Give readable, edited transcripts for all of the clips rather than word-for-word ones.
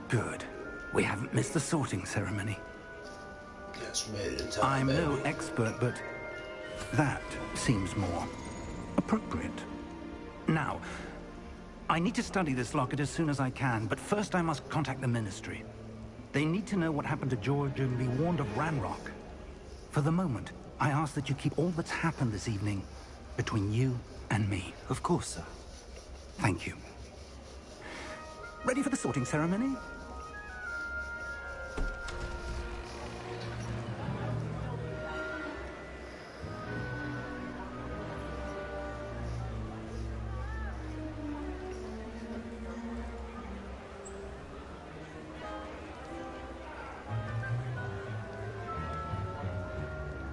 Good. We haven't missed the sorting ceremony. Yes, made it in time, I'm baby. no expert, but that seems more appropriate. Now, I need to study this locket as soon as I can, but first I must contact the Ministry. They need to know what happened to George and be warned of Ranrock. For the moment, I ask that you keep all that's happened this evening between you and me. Of course, sir. Thank you. Ready for the sorting ceremony?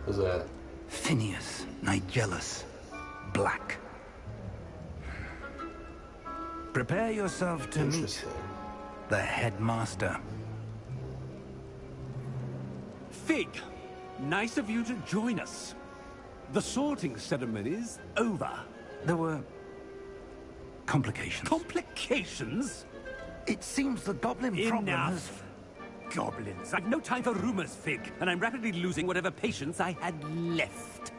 What's that? Phineas, Nigellus, Black. Prepare yourself to meet Interesting. the headmaster. Fig, nice of you to join us. The sorting ceremony's over. There were complications. Complications? It seems the goblin problem has... Enough. Goblins. I've no time for rumors, Fig, and I'm rapidly losing whatever patience I had left.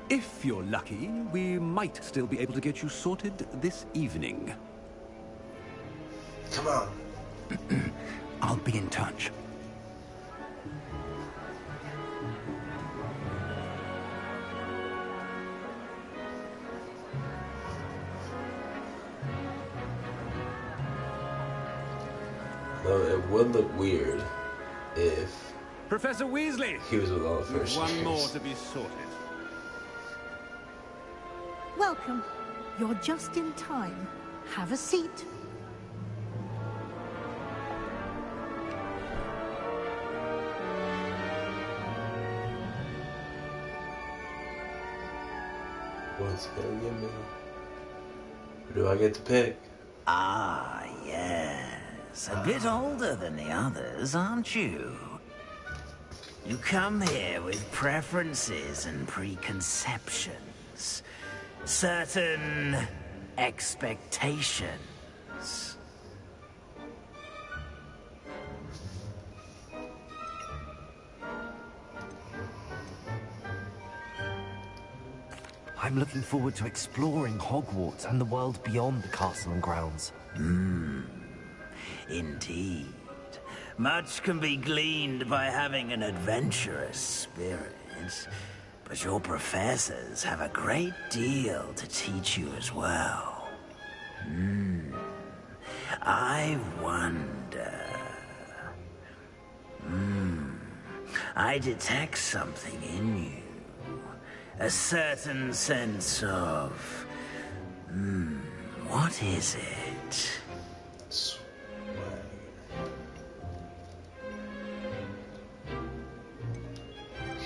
If you're lucky, we might still be able to get you sorted this evening. Come on. I'll be in touch. Well, it would look weird if Professor Weasley! he was with all the first One years. more to be sorted. Welcome. You're just in time. Have a seat. What's gonna give me? Who do I get to pick? Ah, yes. A bit older than the others, aren't you? You come here with preferences and preconceptions. Certain expectations. I'm looking forward to exploring Hogwarts and the world beyond the castle and grounds. Indeed. Much can be gleaned by having an adventurous spirit. But your professors have a great deal to teach you as well. I wonder... I detect something in you. A certain sense of... what is it?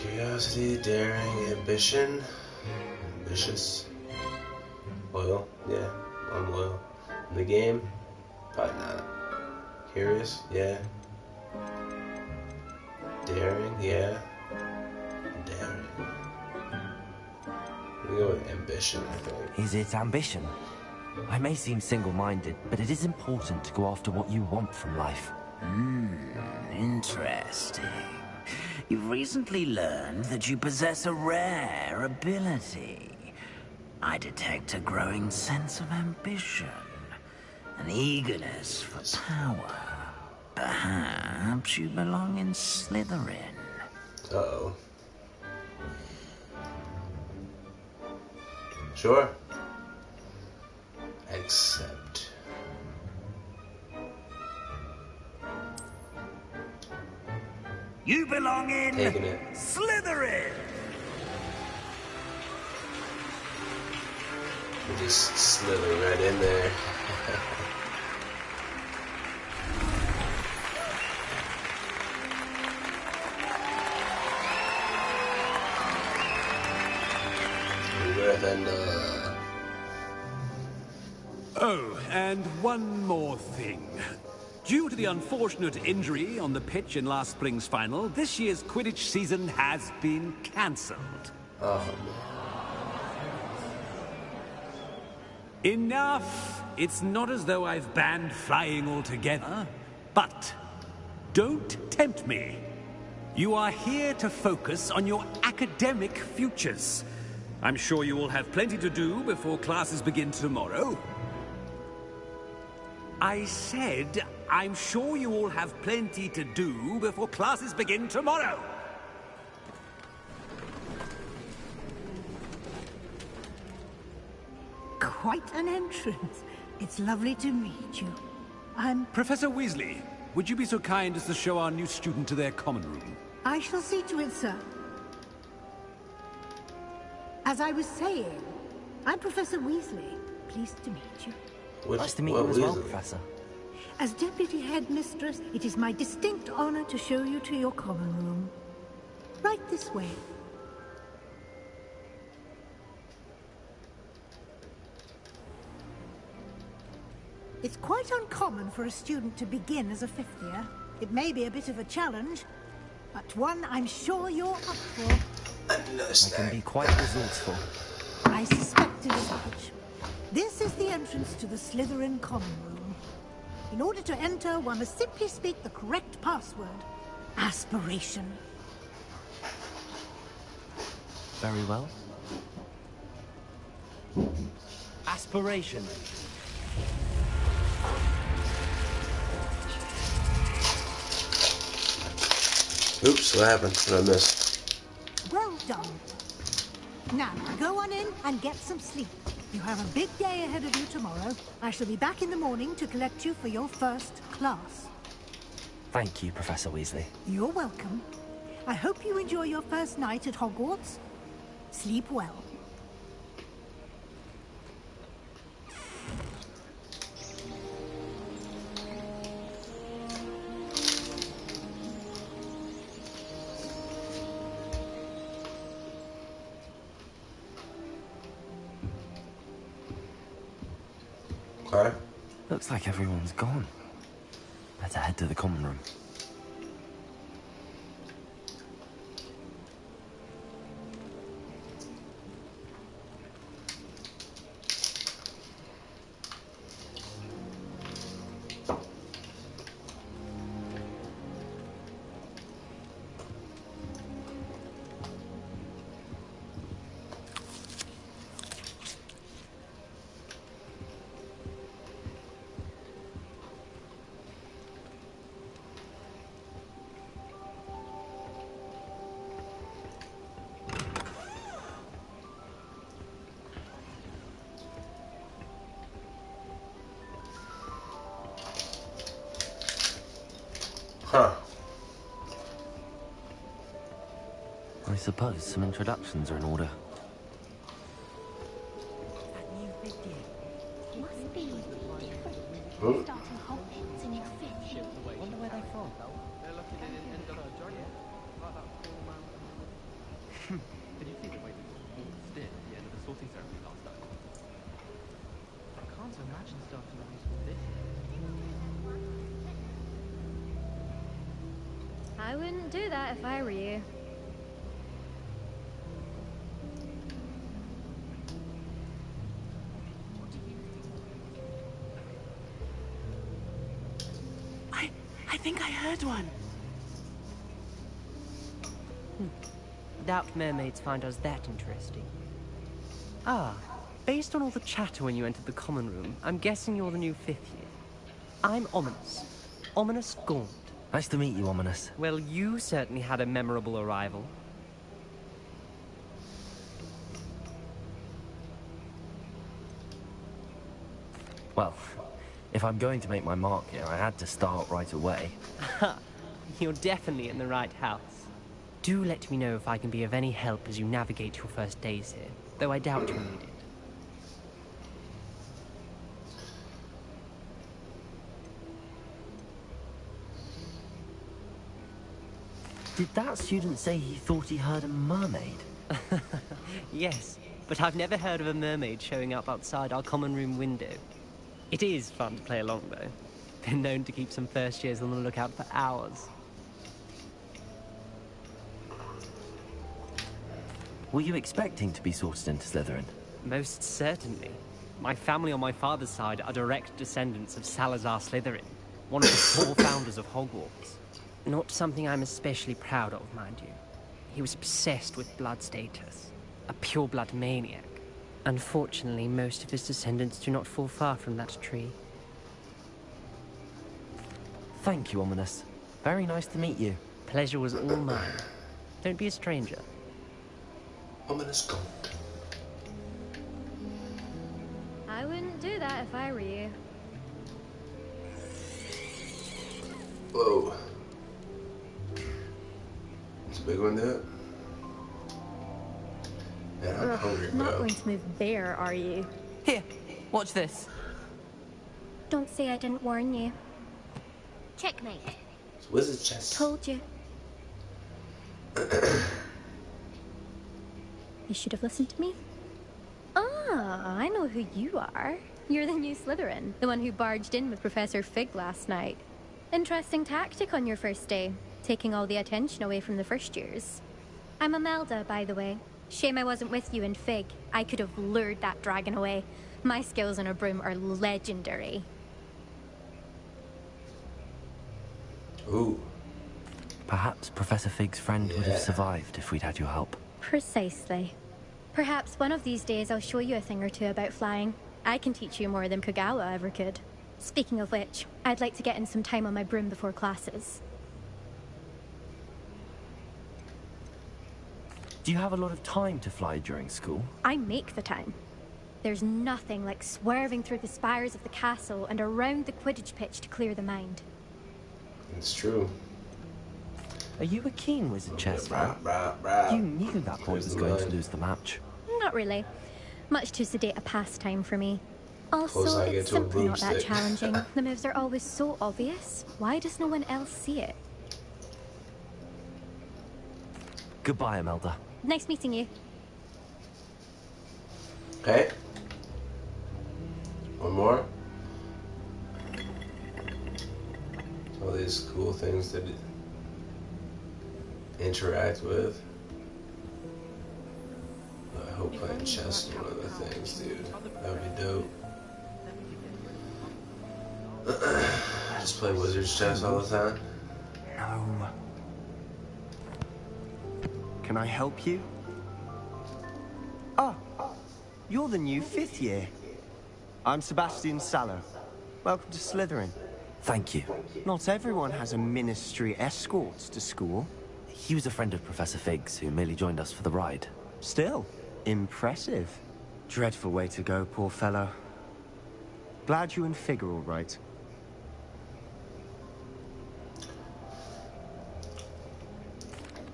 Curiosity, daring, ambition. Ambitious. Loyal? Yeah, I'm loyal. In the game? Probably not. Curious? Yeah. Daring? Yeah. Daring. We go with ambition, I think. Is it ambition? I may seem single-minded, but it is important to go after what you want from life. Interesting. You've recently learned that you possess a rare ability. I detect a growing sense of ambition, an eagerness for power. Perhaps you belong in Slytherin. Uh-oh. Sure. Accept. You belong in Taking it. Slytherin! We just slither right in there. Gryffindor. Oh, and one more thing. Due to the unfortunate injury on the pitch in last spring's final, this year's Quidditch season has been cancelled. Oh, Enough! It's not as though I've banned flying altogether. But don't tempt me. You are here to focus on your academic futures. I'm sure you will have plenty to do before classes begin tomorrow. I said, I'm sure you all have plenty to do before classes begin tomorrow. Quite an entrance. It's lovely to meet you. I'm... Professor Weasley, would you be so kind as to show our new student to their common room? I shall see to it, sir. As I was saying, I'm Professor Weasley. Pleased to meet you. Nice to meet you as well, Professor. As Deputy Headmistress, it is my distinct honor to show you to your common room. Right this way. It's quite uncommon for a student to begin as a fifth year. It may be a bit of a challenge, but one I'm sure you're up for. I can be quite resourceful. I suspected as much. This is the entrance to the Slytherin common room. In order to enter, one must simply speak the correct password. Aspiration. Very well. Aspiration. Oops, what happened? What I missed? Well done. Now, go on in and get some sleep. You have a big day ahead of you tomorrow. I shall be back in the morning to collect you for your first class. Thank you, Professor Weasley. You're welcome. I hope you enjoy your first night at Hogwarts. Sleep well. Okay. Looks like everyone's gone. Better head to the common room. Huh. I suppose some introductions are in order. Must be different. Hmm? Starting Hogwarts in your fifth year. Wonder where they from. Did you see the way the Hogwarts did at the end of the sorting ceremony last night? I can't imagine starting a musical this year. I wouldn't do that if I were you. I think I heard one. Doubt mermaids find us that interesting. Ah, based on all the chatter when you entered the common room, I'm guessing you're the new fifth year. I'm Ominous. Ominous Gaunt. Nice to meet you, Ominous. Well, you certainly had a memorable arrival. Well, if I'm going to make my mark here, I had to start right away. You're definitely in the right house. Do let me know if I can be of any help as you navigate your first days here, though I doubt you'll need it. Did that student say he thought he heard a mermaid? Yes, but I've never heard of a mermaid showing up outside our common room window. It is fun to play along, though. Been known to keep some first years on the lookout for hours. Were you expecting to be sorted into Slytherin? Most certainly. My family on my father's side are direct descendants of Salazar Slytherin, one of the 4 founders of Hogwarts. Not something I'm especially proud of, mind you. He was obsessed with blood status, a pure-blood maniac. Unfortunately, most of his descendants do not fall far from that tree. Thank you, Ominous. Very nice to meet you. Pleasure was all mine. Don't be a stranger. Ominous gold. I wouldn't do that if I were you. Whoa. It's a big one, dude. Man, I'm hungry, bro. Not going to move there, are you? Here, watch this. Don't say I didn't warn you. Checkmate. It's wizard chess. Told you. You should have listened to me. Ah, I know who you are. You're the new Slytherin, the one who barged in with Professor Fig last night. Interesting tactic on your first day, taking all the attention away from the first years. I'm Imelda, by the way. Shame I wasn't with you in Fig. I could have lured that dragon away. My skills on a broom are legendary. Ooh. Perhaps Professor Fig's friend would have survived if we'd had your help. Precisely. Perhaps one of these days I'll show you a thing or two about flying. I can teach you more than Kogawa ever could. Speaking of which, I'd like to get in some time on my broom before classes. Do you have a lot of time to fly during school? I make the time. There's nothing like swerving through the spires of the castle and around the Quidditch pitch to clear the mind. It's true. Are you a keen wizard chess fan? You knew that boy was going to lose the match. Not really. Much too sedate a pastime for me. Close Also, I get it's to a simply not that broomstick. challenging. The moves are always so obvious. Why does no one else see it? Goodbye, Imelda. Nice meeting you. Okay. One more. All these cool things to interact with. I hope playing chess is one of the things, dude. That would be dope. Just play wizard's chess all the time. No. Can I help you? Ah, you're the new 5th year. I'm Sebastian Sallow. Welcome to Slytherin. Thank you. Not everyone has a ministry escort to school. He was a friend of Professor Fig's who merely joined us for the ride. Still, impressive. Dreadful way to go, poor fellow. Glad you and Fig are all right.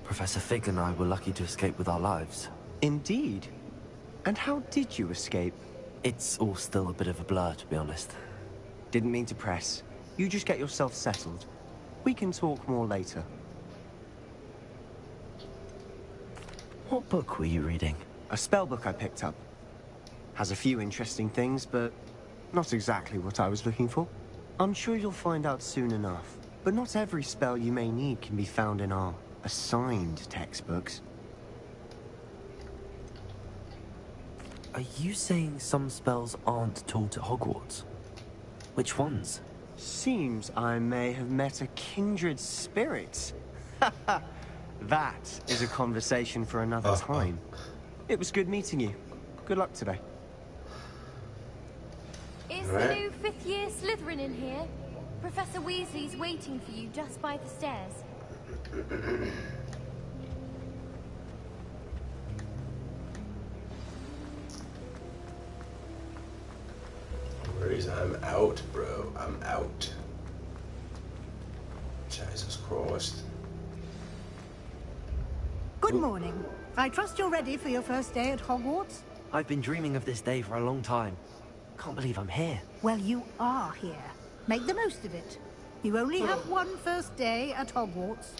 Professor Fig and I were lucky to escape with our lives. Indeed. And how did you escape? It's all still a bit of a blur, to be honest. Didn't mean to press. You just get yourself settled. We can talk more later. What book were you reading? A spell book I picked up. Has a few interesting things, but not exactly what I was looking for. I'm sure you'll find out soon enough. But not every spell you may need can be found in our assigned textbooks. Are you saying some spells aren't taught at Hogwarts? Which ones? Seems I may have met a kindred spirit. That is a conversation for another time. It was good meeting you. Good luck today. Is the new 5th year Slytherin in here? Professor Weasley's waiting for you just by the stairs. I'm out, bro. I'm out. Jesus Christ. Good morning. I trust you're ready for your first day at Hogwarts? I've been dreaming of this day for a long time. Can't believe I'm here. Well, you are here. Make the most of it. You only have one first day at Hogwarts.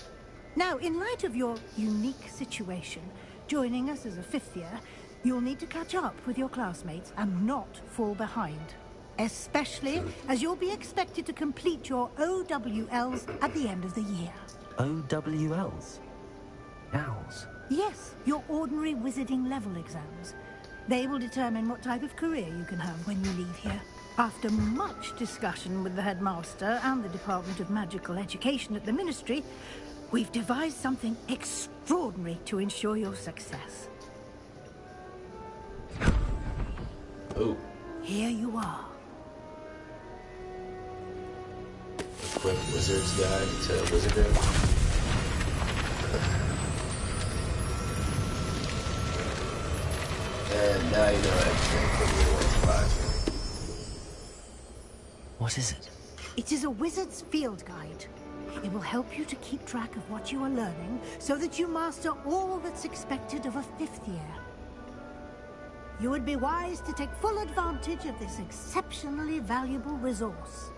Now, in light of your unique situation, joining us as a 5th year, you'll need to catch up with your classmates and not fall behind. Especially as you'll be expected to complete your OWLs at the end of the year. OWLs? Owls? Yes, your ordinary wizarding level exams. They will determine what type of career you can have when you leave here. After much discussion with the headmaster and the Department of Magical Education at the Ministry, we've devised something extraordinary to ensure your success. Oh. Here you are. A quick wizard's guide to wizardry. And now you know everything from year 1 to 5. What is it? It is a wizard's field guide. It will help you to keep track of what you are learning so that you master all that's expected of a 5th year. You would be wise to take full advantage of this exceptionally valuable resource.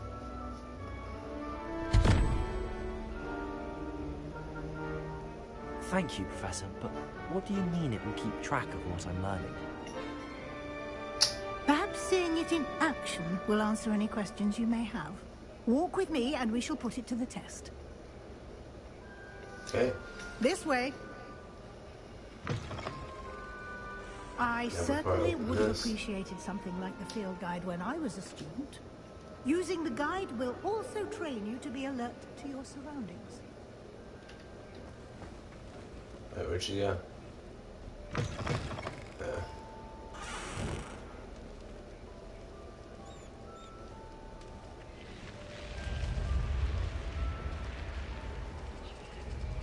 Thank you, Professor, but what do you mean it will keep track of what I'm learning? Perhaps seeing it in action will answer any questions you may have. Walk with me and we shall put it to the test. Okay. This way. I certainly would have appreciated something like the field guide when I was a student. Using the guide will also train you to be alert to your surroundings. Alright, where'd she go?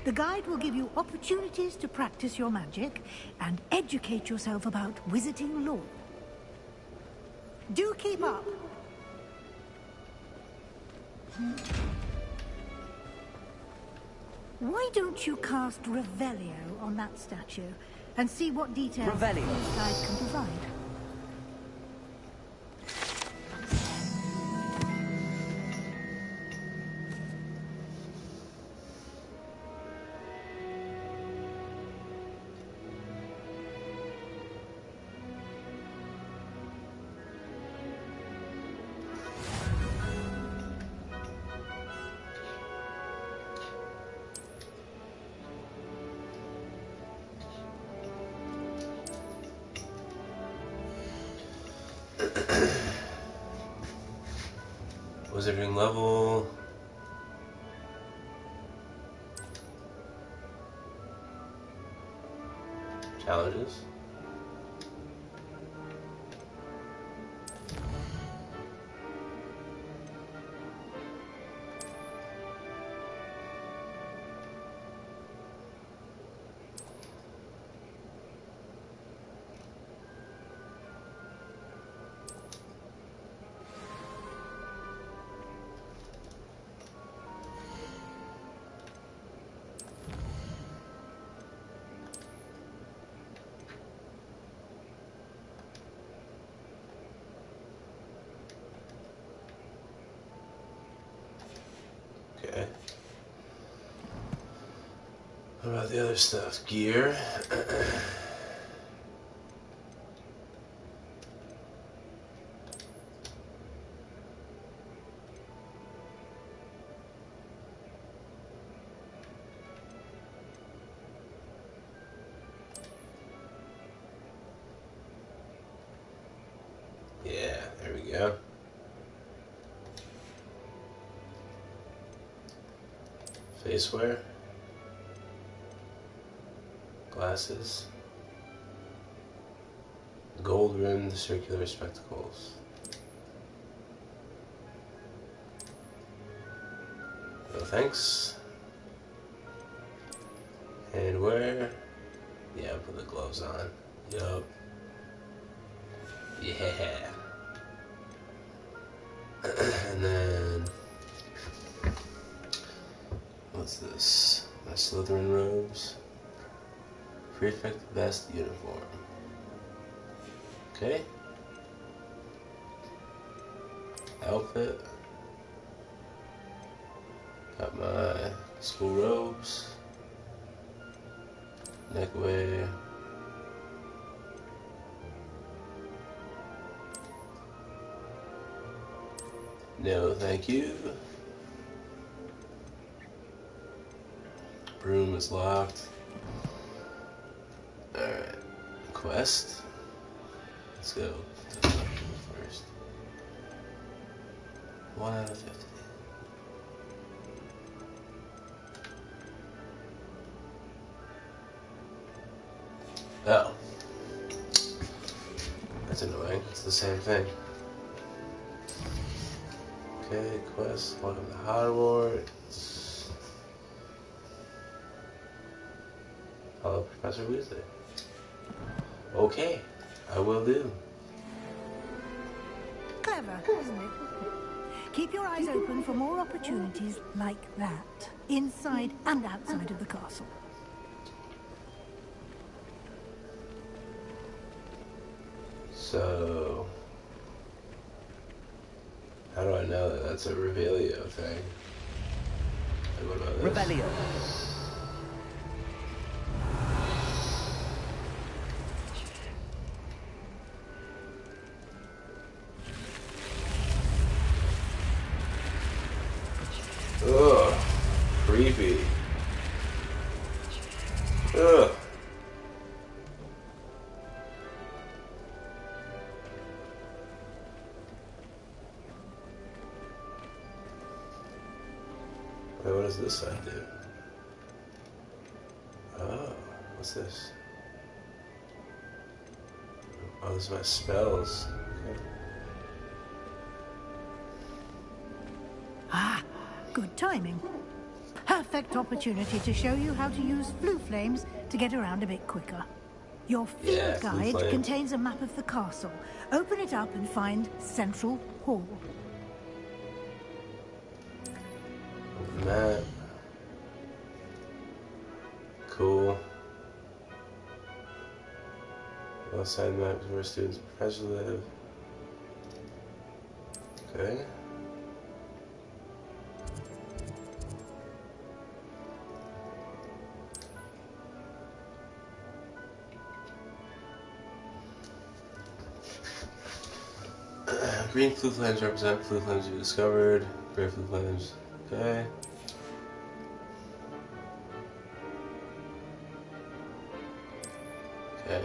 The guide will give you opportunities to practice your magic and educate yourself about wizarding lore. Do keep up. Why don't you cast Revelio on that statue and see what details Revelio. this guide can provide? Wizarding level. Challenges. Okay. What about the other stuff? Gear. Yeah, there we go. Face wear. Glasses. Gold rimmed circular spectacles. No thanks. And wear. Yeah, put the gloves on. Yup. Yeah. And then what's this? My Slytherin robes. Prefect vest uniform. Okay. Outfit. Got my school robes. Neckwear. No, thank you. Broom is locked. Alright. Quest. Let's go to the first. 1 out of 50. Oh. That's annoying. It's the same thing. Okay, quest. Welcome to Hogwarts. Hello, Professor Weasley. Okay, I will do. Clever, isn't it? Keep your eyes open for more opportunities like that, inside and outside of the castle. So, how do I know that that's a Revelio thing? Like, what about this? Revelio. Ugh, creepy. Ugh. Wait, what does this side do? Oh, what's this? Oh, this is my spells. Okay. Ah, good timing. Perfect opportunity to show you how to use blue flames to get around a bit quicker. Your field guide contains a map of the castle. Open it up and find Central Hall. Map. Cool. Left side map is where students and professors live. Okay. Green flue flames represent flue flames you discovered. Red flue flames. Okay. Okay.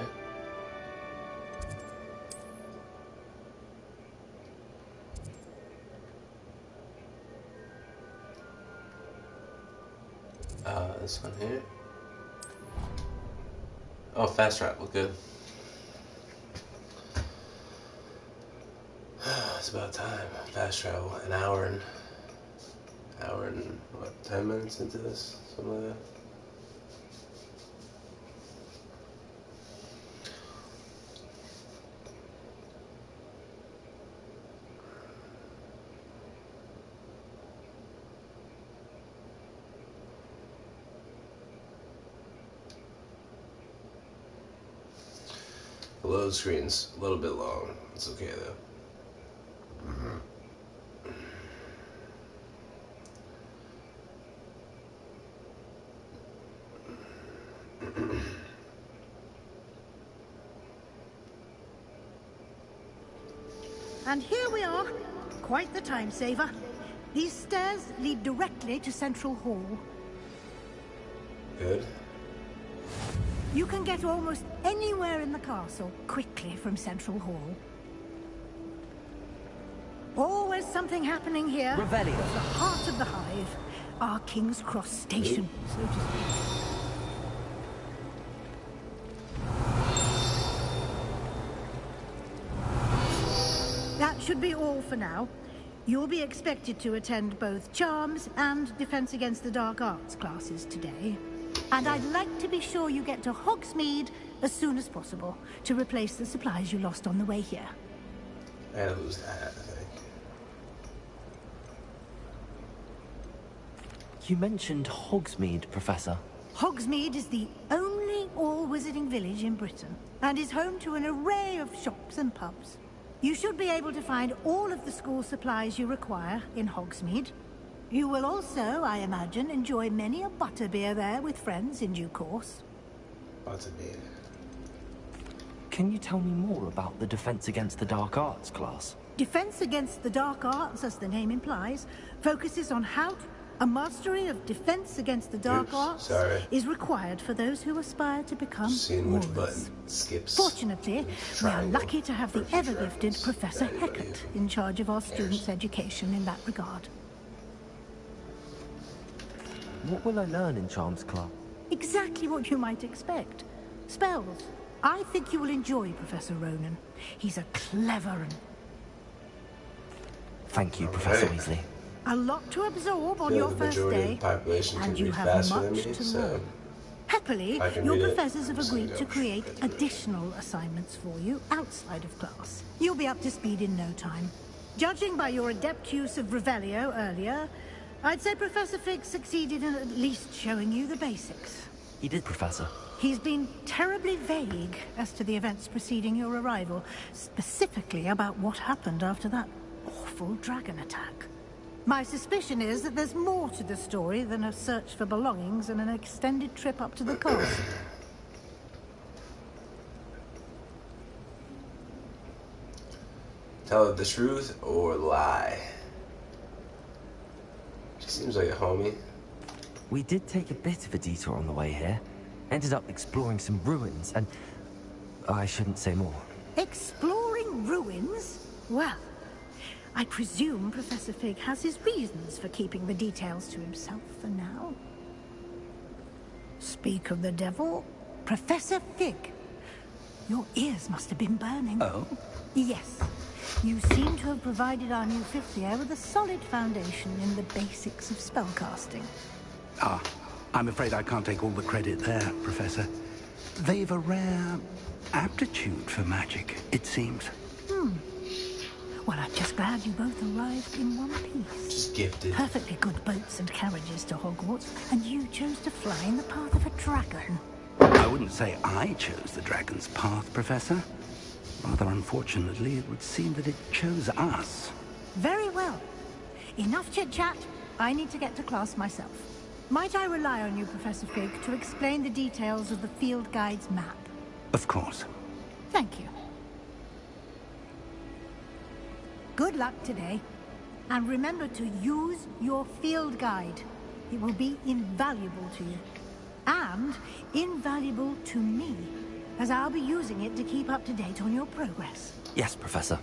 This one here. Oh, fast travel, good. It's about time. Fast travel. An hour and what, 10 minutes into this? Something like that. The load screen's a little bit long. It's okay though. And here we are. Quite the time saver. These stairs lead directly to Central Hall. Good. You can get almost anywhere in the castle quickly from Central Hall. Always something happening here. Revelio. It's the heart of the hive. Our King's Cross station, so to speak. That should be all for now. You'll be expected to attend both Charms and Defense Against the Dark Arts classes today. And I'd like to be sure you get to Hogsmeade as soon as possible to replace the supplies you lost on the way here. I had to lose that, I think. You mentioned Hogsmeade, Professor. Hogsmeade is the only all-wizarding village in Britain and is home to an array of shops and pubs. You should be able to find all of the school supplies you require in Hogsmeade. You will also, I imagine, enjoy many a butterbeer there with friends in due course. Butterbeer. Can you tell me more about the Defense Against the Dark Arts class? Defense Against the Dark Arts, as the name implies, focuses on how to... A mastery of defense against the dark arts sorry. is required for those who aspire to become Seeing which warriors. button skips. Fortunately, we are lucky to have the ever-gifted Professor Hecat in charge of our students' education in that regard. What will I learn in Charms class? Exactly what you might expect. Spells. I think you will enjoy Professor Ronan. He's a clever and... Thank you, Professor Weasley. A lot to absorb on your first day, and you have much to learn. Happily, your professors have agreed to create additional assignments for you outside of class. You'll be up to speed in no time. Judging by your adept use of Revelio earlier, I'd say Professor Fig succeeded in at least showing you the basics. He did, Professor. He's been terribly vague as to the events preceding your arrival, specifically about what happened after that awful dragon attack. My suspicion is that there's more to the story than a search for belongings and an extended trip up to the coast. Tell her the truth or lie. She seems like a homie. We did take a bit of a detour on the way here. Ended up exploring some ruins and... I shouldn't say more. Exploring ruins? Well, I presume Professor Fig has his reasons for keeping the details to himself for now. Speak of the devil, Professor Fig. Your ears must have been burning. Oh? Yes. You seem to have provided our new fifth year with a solid foundation in the basics of spellcasting. Ah, I'm afraid I can't take all the credit there, Professor. They've a rare aptitude for magic, it seems. Well, I'm just glad you both arrived in one piece. Just gifted. Perfectly good boats and carriages to Hogwarts, and you chose to fly in the path of a dragon. I wouldn't say I chose the dragon's path, Professor. Rather unfortunately, it would seem that it chose us. Very well. Enough chit-chat. I need to get to class myself. Might I rely on you, Professor Fig, to explain the details of the field guide's map? Of course. Thank you. Good luck today. And remember to use your field guide. It will be invaluable to you. And invaluable to me, as I'll be using it to keep up to date on your progress. Yes, Professor.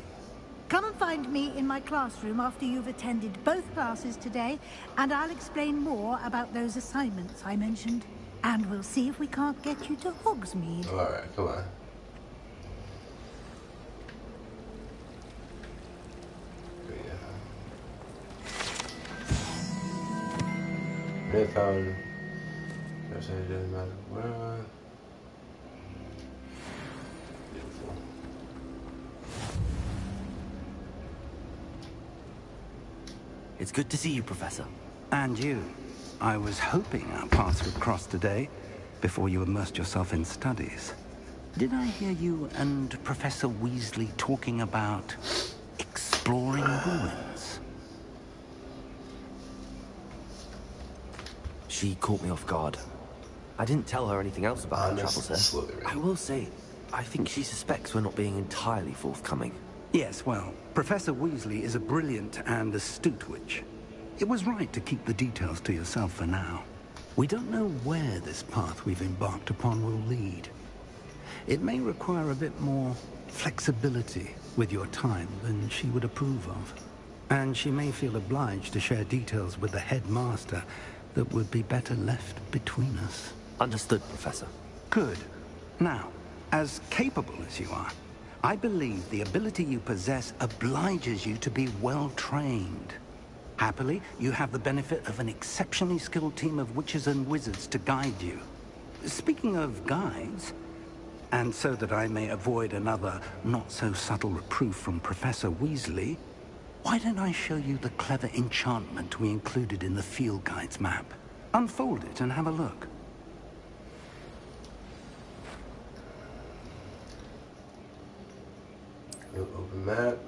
Come and find me in my classroom after you've attended both classes today, and I'll explain more about those assignments I mentioned. And we'll see if we can't get you to Hogsmeade. Alright, come on. They found... It doesn't matter where... Beautiful. It's good to see you, Professor. And you. I was hoping our paths would cross today, before you immersed yourself in studies. Did I hear you and Professor Weasley talking about exploring ruins? She caught me off guard. I didn't tell her anything else about our travels there. I will say, I think she suspects we're not being entirely forthcoming. Yes, well, Professor Weasley is a brilliant and astute witch. It was right to keep the details to yourself for now. We don't know where this path we've embarked upon will lead. It may require a bit more flexibility with your time than she would approve of. And she may feel obliged to share details with the headmaster that would be better left between us. Understood, Professor. Good. Now, as capable as you are, I believe the ability you possess obliges you to be well-trained. Happily, you have the benefit of an exceptionally skilled team of witches and wizards to guide you. Speaking of guides, and so that I may avoid another not-so-subtle reproof from Professor Weasley, why don't I show you the clever enchantment we included in the field guide's map? Unfold it and have a look. Open map.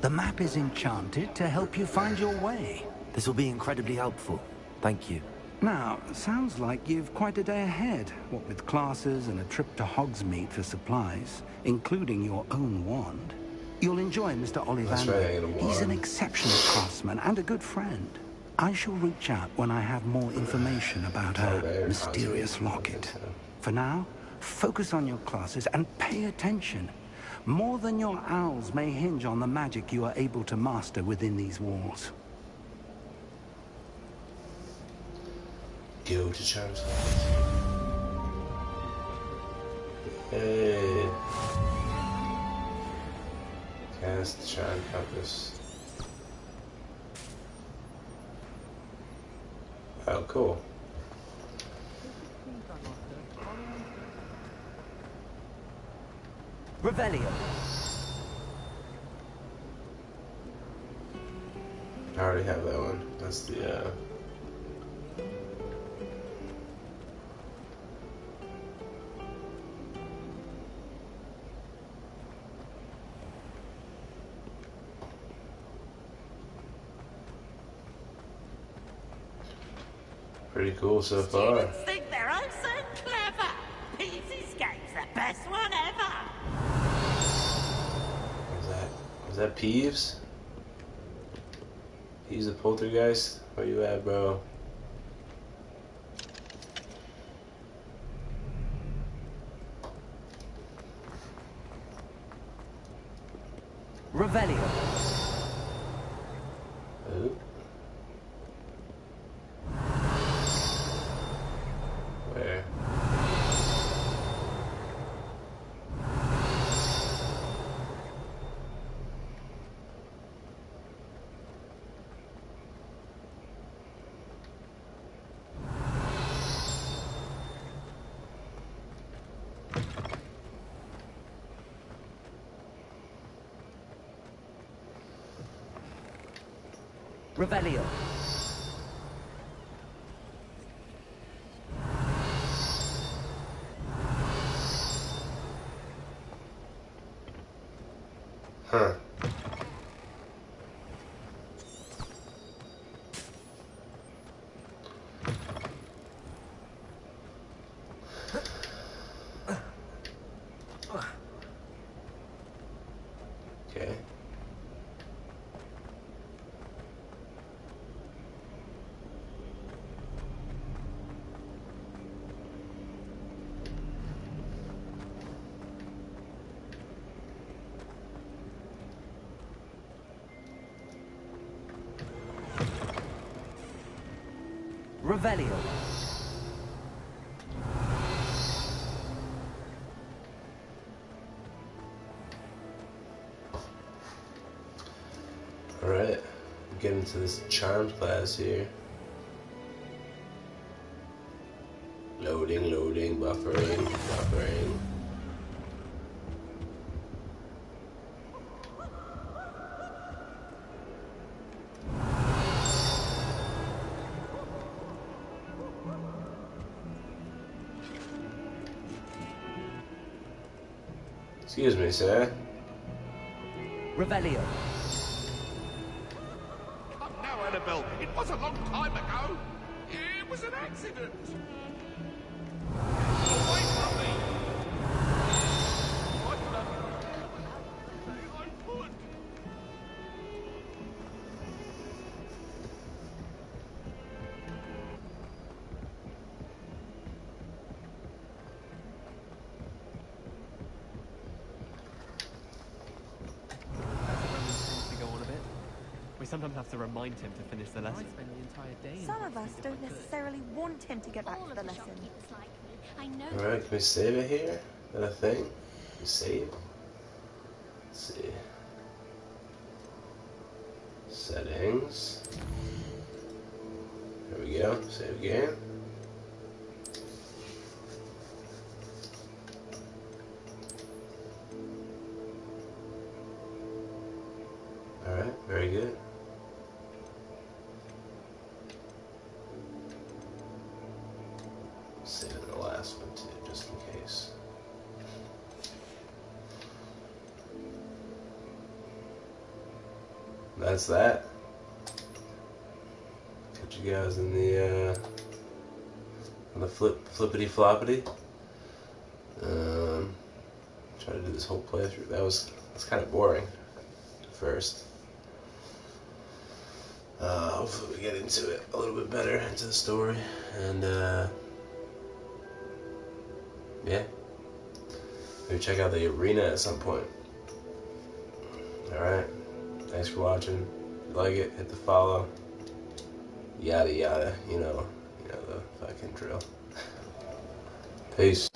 The map is enchanted to help you find your way. This will be incredibly helpful. Thank you. Now, sounds like you've quite a day ahead, what with classes and a trip to Hogsmeade for supplies, including your own wand. You'll enjoy Mr. Ollivander. He's an exceptional craftsman and a good friend. I shall reach out when I have more information about her mysterious locket. For now, focus on your classes and pay attention. More than your owls may hinge on the magic you are able to master within these walls. Go to Charms. Hey. Cast Charm Compass. Oh, cool. Revelio. I already have that one. That's the, pretty cool so far. Students think they're oh so clever. Peavy's Escape's the best one ever. Was that Peeves? He's a poltergeist? Where you at, bro? Revelio. Oh. Where? Revelio. Huh. Okay. Revelio. Alright. Get into this charms class here. Loading, buffering, buffering. Excuse me, sir. Revelio. Come now, Annabelle. It was a long time ago. It was an accident. Away from me. I put. We sometimes have to remind him to finish the lesson. Some of us don't necessarily want him to get back to the lesson. Alright, can we save it here? Is that a thing? Can we save? Let's see. Settings. There we go. Save game. Alright, very good. Save the last one too, just in case. that's that. Catch you guys in the on the flippity floppity. Try to do this whole playthrough. That's kind of boring at first. Hopefully we get into it a little bit better, into the story, and yeah, maybe check out the arena at some point. Alright, thanks for watching. If you like it, hit the follow. Yada yada, you know the fucking drill. Peace.